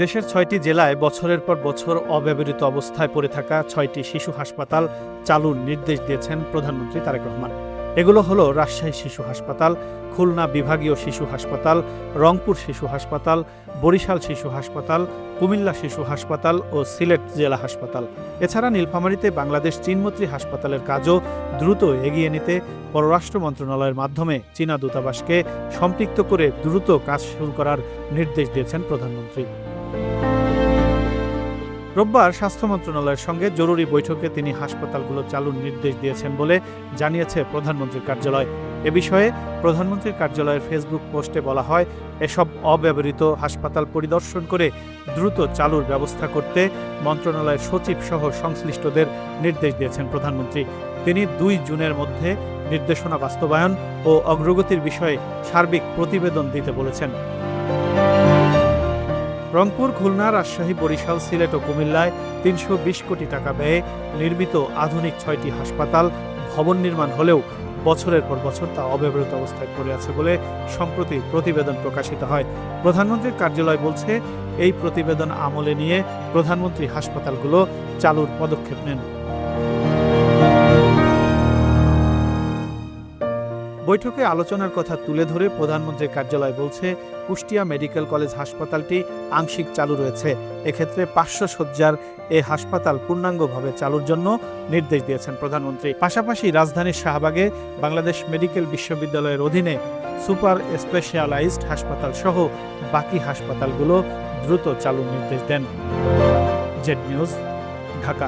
দেশের ৬টি জেলায় বছরের পর বছর অব্যবহৃত অবস্থায় পড়ে থাকা ৬টি শিশু হাসপাতাল চালুর নির্দেশ দিয়েছেন প্রধানমন্ত্রী তারেক রহমান। এগুলো হলো রাজশাহী শিশু হাসপাতাল, খুলনা বিভাগীয় শিশু হাসপাতাল, রংপুর শিশু হাসপাতাল, বরিশাল শিশু হাসপাতাল, কুমিল্লা শিশু হাসপাতাল ও সিলেট জেলা হাসপাতাল। এছাড়া নীলফামারীতে বাংলাদেশ চীনমৈত্রী হাসপাতালের কাজও দ্রুত এগিয়ে নিতে পররাষ্ট্র মন্ত্রণালয়ের মাধ্যমে চীনা দূতাবাসকে সম্পৃক্ত করে দ্রুত কাজ শুরু করার নির্দেশ দিয়েছেন প্রধানমন্ত্রী। রোববার স্বাস্থ্য মন্ত্রণালয়ের সঙ্গে জরুরি বৈঠকে তিনি হাসপাতালগুলো চালুর নির্দেশ দিয়েছেন বলে জানিয়েছে প্রধানমন্ত্রীর কার্যালয়। এ বিষয়ে প্রধানমন্ত্রীর কার্যালয়ের ফেসবুক পোস্টে বলা হয়, এসব অব্যবহৃত হাসপাতাল পরিদর্শন করে দ্রুত চালুর ব্যবস্থা করতে মন্ত্রণালয়ের সচিব সহ সংশ্লিষ্টদের নির্দেশ দিয়েছেন প্রধানমন্ত্রী। তিনি ২ জুনের মধ্যে নির্দেশনা বাস্তবায়ন ও অগ্রগতির বিষয়ে সার্বিক প্রতিবেদন দিতে বলেছেন। রংপুর, খুলনা, রাজশাহী, বরিশাল, সিলেট ও কুমিল্লায় ৩২০ কোটি টাকা ব্যয়ে নির্মিত আধুনিক ৬টি হাসপাতাল ভবন নির্মাণ হলেও বছরের পর বছর তা অব্যবহৃত অবস্থায় পড়ে আছে বলে সম্প্রতি প্রতিবেদন প্রকাশিত হয়। প্রধানমন্ত্রীর কার্যালয় বলছে, এই প্রতিবেদন আমলে নিয়ে প্রধানমন্ত্রী হাসপাতালগুলো চালুর পদক্ষেপ নেন। বৈঠকে আলোচনার কথা তুলে ধরে প্রধানমন্ত্রীর কার্যালয় বলছে, কুষ্টিয়া মেডিকেল কলেজ হাসপাতালটি আংশিক চালু রয়েছে। এক্ষেত্রে ৫০০ শয্যার এ হাসপাতাল পূর্ণাঙ্গভাবে চালুর জন্য নির্দেশ দিয়েছেন প্রধানমন্ত্রী। পাশাপাশি রাজধানীর শাহবাগে বাংলাদেশ মেডিকেল বিশ্ববিদ্যালয়ের অধীনে সুপার স্পেশালাইজড হাসপাতাল সহ বাকি হাসপাতালগুলো দ্রুত চালুর নির্দেশ দেন। Z news, Dhaka.